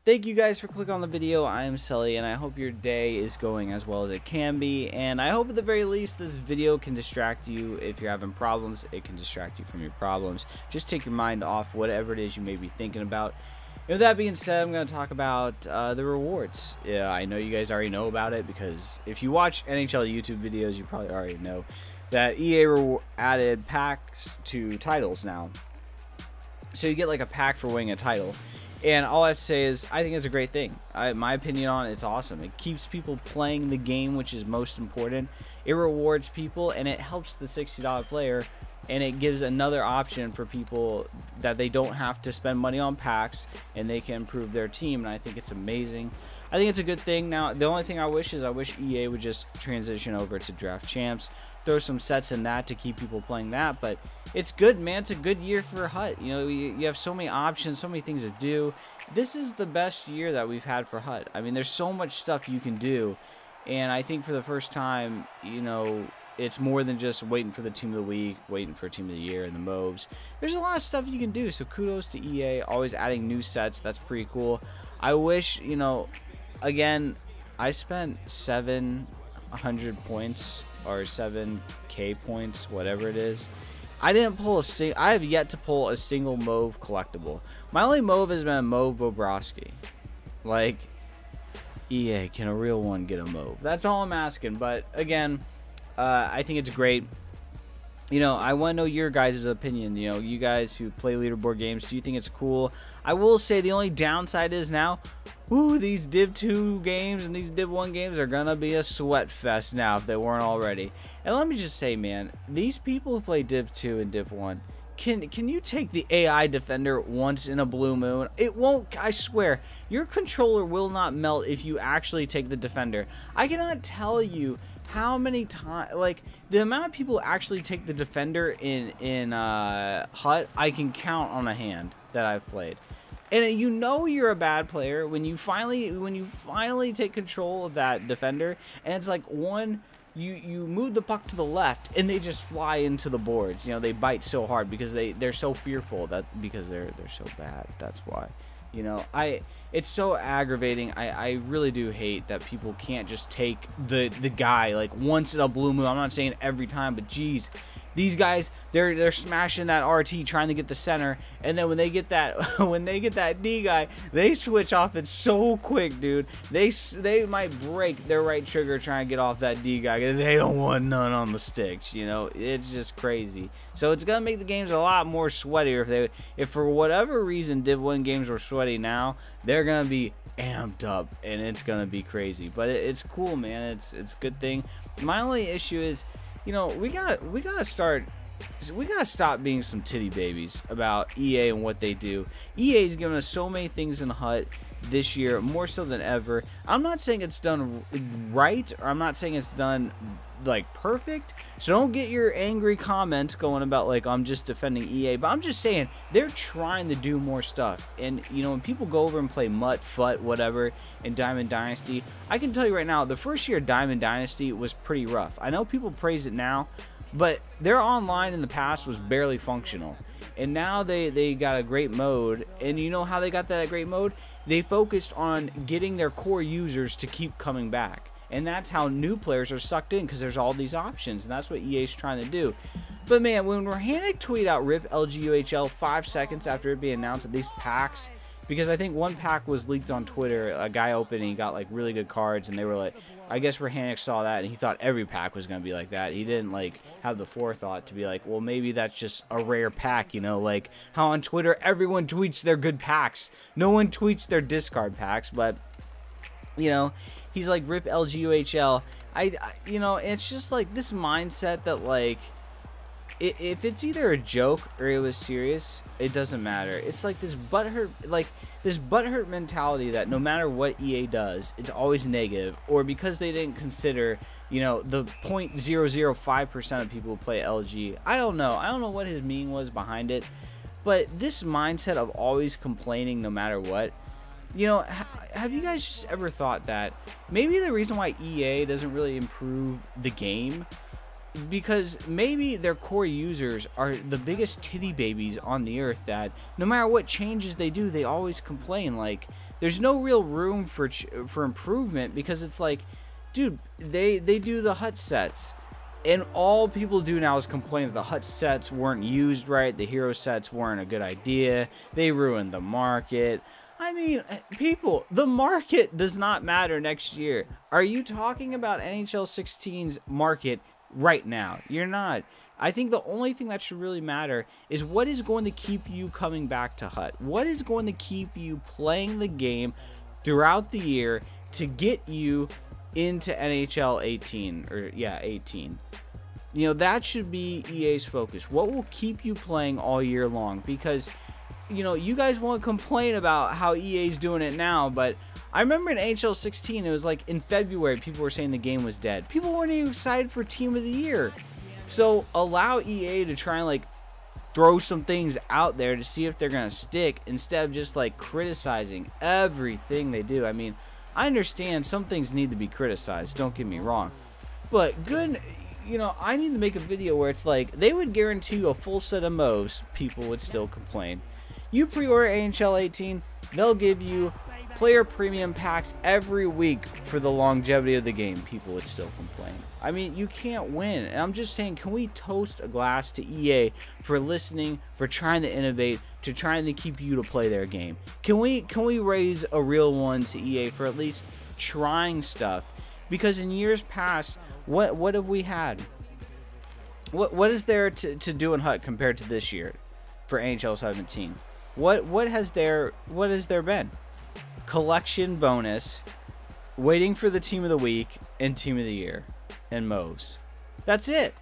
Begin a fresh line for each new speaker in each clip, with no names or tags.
Thank you guys for clicking on the video. I am Sully, and I hope your day is going as well as it can be. And I hope at the very least this video can distract you. If you're having problems, it can distract you from your problems. Just take your mind off whatever it is you may be thinking about. And with that being said, I'm going to talk about the rewards. Yeah, I know you guys already know about it, because if you watch NHL YouTube videos, you probably already know that EA added packs to titles now. So you get like a pack for winning a title. And all I have to say is, I think it's a great thing. My opinion on it, it's awesome. It keeps people playing the game, which is most important. It rewards people, and it helps the $60 player, and it gives another option for people that they don't have to spend money on packs, and they can improve their team, and I think it's amazing. I think it's a good thing. Now, the only thing I wish is EA would just transition over to Draft Champs, throw some sets in that to keep people playing that. But it's good, man. It's a good year for HUT. You know, you have so many options, so many things to do. This is the best year that we've had for HUT. I mean, there's so much stuff you can do, and I think for the first time, you know, it's more than just waiting for the team of the week, waiting for team of the year and the Moves. There's a lot of stuff you can do, so kudos to EA, always adding new sets. That's pretty cool. I wish, you know, again, I spent 700 points or 7k points, whatever it is. I have yet to pull a single Mauve collectible. My only Mauve has been a Mauve Bobrovsky. Like, EA, can a real one get a Mauve? That's all I'm asking. But again, I think it's great. You know, I want to know your guys' opinion. You know, you guys who play leaderboard games, do you think it's cool? I will say the only downside is now, ooh, these Div 2 games and these Div 1 games are gonna be a sweat fest now if they weren't already. And let me just say, man, these people who play Div 2 and Div 1, can you take the AI defender once in a blue moon? It won't, I swear. Your controller will not melt if you actually take the defender. I cannot tell you how many times, like, the amount of people actually take the defender in HUT, I can count on a hand that I've played. And you know you're a bad player when you finally take control of that defender, and it's like you move the puck to the left and they just fly into the boards. You know, they bite so hard because they're so fearful, because they're so bad. That's why. You know, it's so aggravating. I really do hate that people can't just take the guy like once in a blue moon. I'm not saying every time, but geez, these guys, they're smashing that RT trying to get the center, and then when they get that D guy, they switch off it so quick, dude. They might break their right trigger trying to get off that D guy. They don't want none on the sticks, you know. It's just crazy. So it's gonna make the games a lot more sweatier. If for whatever reason Div 1 games were sweaty now, they're gonna be amped up, and it's gonna be crazy. But it's cool, man. It's a good thing. My only issue is, you know, we gotta stop being some titty babies about EA and what they do. EA's given us so many things in HUT this year, more so than ever. I'm not saying it's done right, or I'm not saying it's done like perfect, so don't get your angry comments going about like I'm just defending EA, but I'm just saying they're trying to do more stuff. And you know, when people go over and play MUT, FUT, whatever in Diamond Dynasty, I can tell you right now, the first year of Diamond Dynasty was pretty rough. I know people praise it now, but their online in the past was barely functional, and now they got a great mode. And you know how they got that great mode? They focused on getting their core users to keep coming back, and that's how new players are sucked in, because there's all these options, and that's what EA's trying to do. But man, when Rahanic tweeted out RIP LGUHL 5 seconds after it being announced that these packs, because I think one pack was leaked on Twitter, a guy opened and he got like really good cards, and they were like, I guess Rahanic saw that and he thought every pack was going to be like that. He didn't like have the forethought to be like, well, maybe that's just a rare pack, you know, like how on Twitter everyone tweets their good packs. No one tweets their discard packs. But you know, he's like RIP LGUHL. You know, it's just like this mindset that like, if it's either a joke or it was serious, it doesn't matter. It's like this butthurt mentality that no matter what EA does, it's always negative, or because they didn't consider, you know, the 0.005% of people who play LG. I don't know what his meaning was behind it, but this mindset of always complaining no matter what, you know, have you guys just ever thought that maybe the reason why EA doesn't really improve the game, because maybe their core users are the biggest titty babies on the earth, that no matter what changes they do, they always complain. Like, there's no real room for improvement, because it's like, dude, they do the hut sets, and all people do now is complain that the hut sets weren't used right, the hero sets weren't a good idea, they ruined the market. I mean, people, the market does not matter next year. Are you talking about NHL 16's market right now? You're not. I think the only thing that should really matter is what is going to keep you coming back to Hut. What is going to keep you playing the game throughout the year to get you into NHL 18, or yeah, 18. You know, that should be EA's focus. What will keep you playing all year long? Because, you know, you guys won't complain about how EA's doing it now, but I remember in NHL 16, it was like in February, people were saying the game was dead. People weren't even excited for Team of the Year. So allow EA to try and like throw some things out there to see if they're going to stick, instead of just like criticizing everything they do. I mean, I understand some things need to be criticized, don't get me wrong. But good, you know, I need to make a video where it's like, they would guarantee you a full set of moves, people would still complain. You pre-order NHL 18, they'll give you player premium packs every week for the longevity of the game, people would still complain. I mean, you can't win. And I'm just saying, can we toast a glass to EA for listening, for trying to innovate, to trying to keep you to play their game? Can we raise a real one to EA for at least trying stuff? Because in years past, what have we had? What is there to do in Hut compared to this year for NHL 17? What has there been? Collection bonus, waiting for the team of the week, and team of the year, and moves. That's it.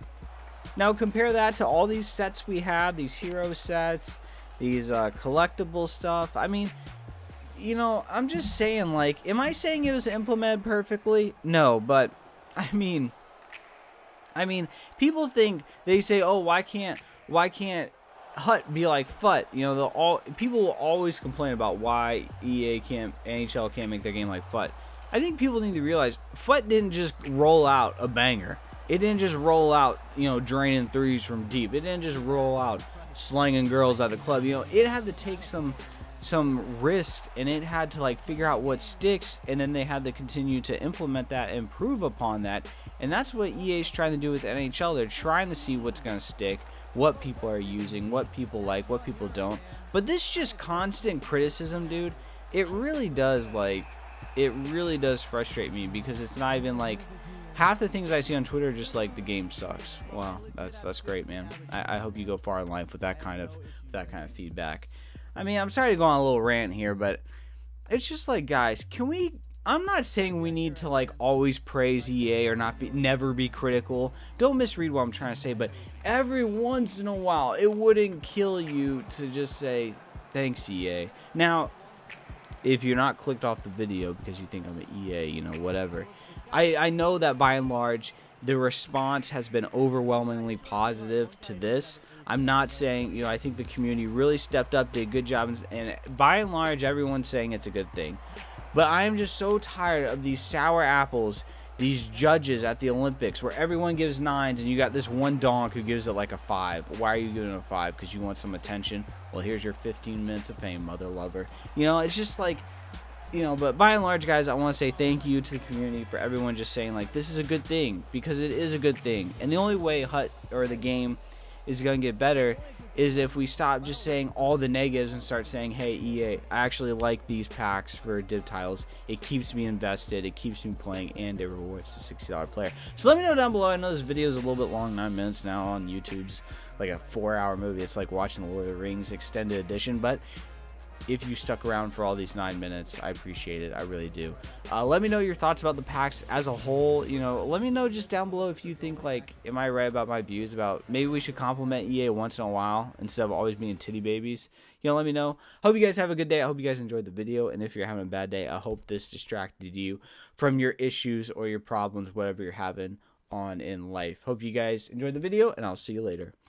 Now compare that to all these sets we have, these hero sets, these collectible stuff. I mean, you know, I'm just saying, like, am I saying it was implemented perfectly? No, but I mean, people think, they say, oh, why can't Hut be like FUT? You know, people will always complain about why NHL can't make their game like FUT. I think people need to realize FUT didn't just roll out a banger. It didn't just roll out, you know, draining threes from deep. It didn't just roll out slanging girls at the club. You know, it had to take some risk, and it had to like figure out what sticks, and then they had to continue to implement that and improve upon that. And that's what EA is trying to do with NHL. They're trying to see what's going to stick, what people are using, what people like, what people don't. But this just constant criticism, dude, it really does frustrate me, because it's not even like, half the things I see on Twitter are just like, the game sucks. Wow, that's great, man. I hope you go far in life with that kind of feedback. I mean, I'm sorry to go on a little rant here, but it's just like, guys, I'm not saying we need to like always praise EA or never be critical. Don't misread what I'm trying to say, but every once in a while, it wouldn't kill you to just say, thanks, EA. Now, if you're not clicked off the video because you think I'm an EA, you know, whatever. I know that by and large, the response has been overwhelmingly positive to this. I'm not saying, you know, I think the community really stepped up, did a good job, and by and large, everyone's saying it's a good thing. But I am just so tired of these sour apples, these judges at the Olympics, where everyone gives 9s, and you got this one donk who gives it like a 5. Why are you giving it a 5? Because you want some attention? Well, here's your 15 minutes of fame, mother lover. You know, it's just like, you know, but by and large, guys, I want to say thank you to the community for everyone just saying, like, this is a good thing, because it is a good thing. And the only way Hut, or the game, is going to get better is if we stop just saying all the negatives and start saying, hey, EA, I actually like these packs for div titles. It keeps me invested, it keeps me playing, and it rewards the $60 player. So let me know down below. I know this video is a little bit long, 9 minutes now on YouTube's like a 4-hour movie. It's like watching the Lord of the Rings extended edition, but if you stuck around for all these 9 minutes, I appreciate it. I really do. Let me know your thoughts about the packs as a whole. You know, let me know just down below if you think, like, am I right about my views about maybe we should compliment EA once in a while instead of always being titty babies. You know, let me know. Hope you guys have a good day. I hope you guys enjoyed the video. And if you're having a bad day, I hope this distracted you from your issues or your problems, whatever you're having on in life. Hope you guys enjoyed the video, and I'll see you later.